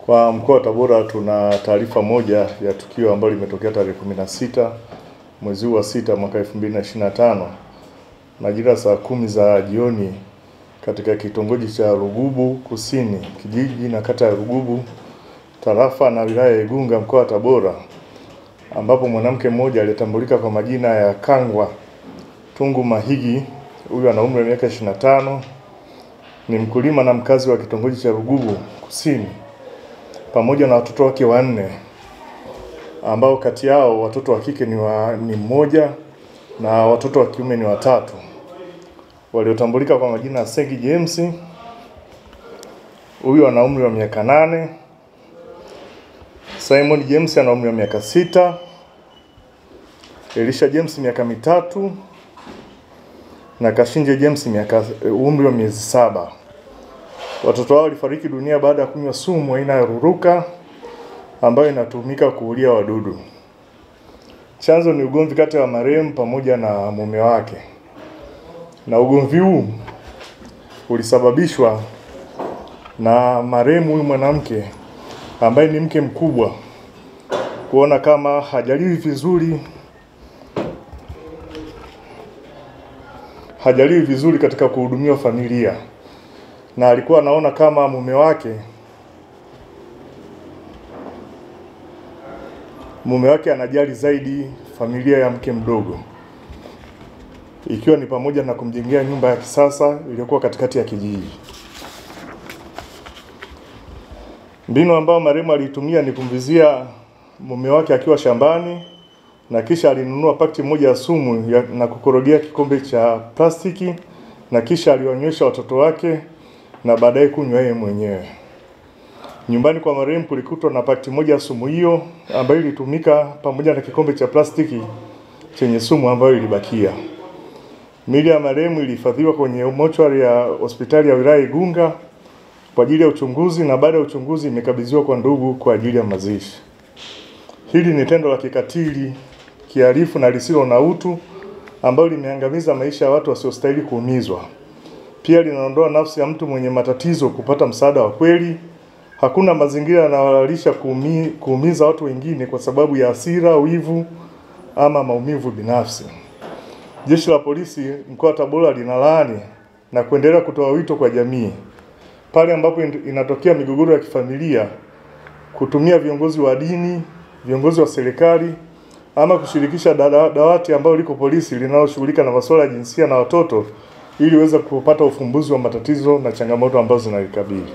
Kwa mkoa wa Tabora tuna taarifa moja ya tukio ambalo limetokea tarehe 16 mwezi wa 6 mwaka 2025 majira saa 10 za jioni katika kitongoji cha Rugubu Kusini, kijiji na kata ya Rugubu, tarafa na wilaya ya Igunga, mkoa wa Tabora, ambapo mwanamke mmoja aliyetambulika kwa majina ya Kangwa Tungu Mahigi, huyu ana umri wa miaka 25, ni mkulima na mkazi wa kitongoji cha Rugubu Kusini, pamoja na watoto wake 4 ambao kati yao watoto wa kike ni mmoja na watoto wa kiume ni 3, waliotambulika kwa majina ya Segi James, huyu ana umri wa miaka 8, Simon James ana umri wa miaka 6, Elisha James miaka 3 na Kashinje James umri wa miezi 7. Watoto hao walifariki dunia baada ya kunywa sumu aina ya ruruka ambayo inatumika kuulia wadudu. Chanzo ni ugomvi kati ya marehemu pamoja na mume wake, na ugomvi huu ulisababishwa na marehemu huyu mwanamke ambaye ni mke mkubwa kuona kama hajaliwi vizuri katika kuhudumia familia, na alikuwa anaona kama mume wake anajali zaidi familia ya mke mdogo, ikiwa ni pamoja na kumjengea nyumba ya kisasa iliyokuwa katikati ya kijiji. Mbinu ambayo marehemu alitumia ni kumvizia mume wake akiwa shambani, na kisha alinunua pakiti moja ya sumu na kukorogea kikombe cha plastiki, na kisha aliwanywesha watoto wake na baadaye kunywa yeye mwenyewe. Nyumbani kwa marehemu kulikutwa na pakiti moja ya sumu hiyo ambayo ilitumika pamoja na kikombe cha plastiki chenye sumu ambayo ilibakia. Miili ya marehemu ilihifadhiwa kwenye mochwari ya hospitali ya wilaya Igunga kwa ajili ya uchunguzi, na baada ya uchunguzi imekabidhiwa kwa ndugu kwa ajili ya mazishi. Hili ni tendo la kikatili, kihalifu na lisilo na utu ambalo limeangamiza maisha ya watu wasiostahili kuumizwa. Pia linaondoa nafsi ya mtu mwenye matatizo kupata msaada wa kweli. Hakuna mazingira yanayohalalisha kuumiza watu wengine kwa sababu ya hasira, wivu ama maumivu binafsi. Jeshi la Polisi mkoa wa Tabora linalaani na kuendelea kutoa wito kwa jamii pale ambapo inatokea migogoro ya kifamilia kutumia viongozi wa dini, viongozi wa serikali ama kushirikisha dawati ambalo liko polisi linaloshughulika na masuala ya jinsia na watoto ili uweze kupata ufumbuzi wa matatizo na changamoto ambazo zinaikabili.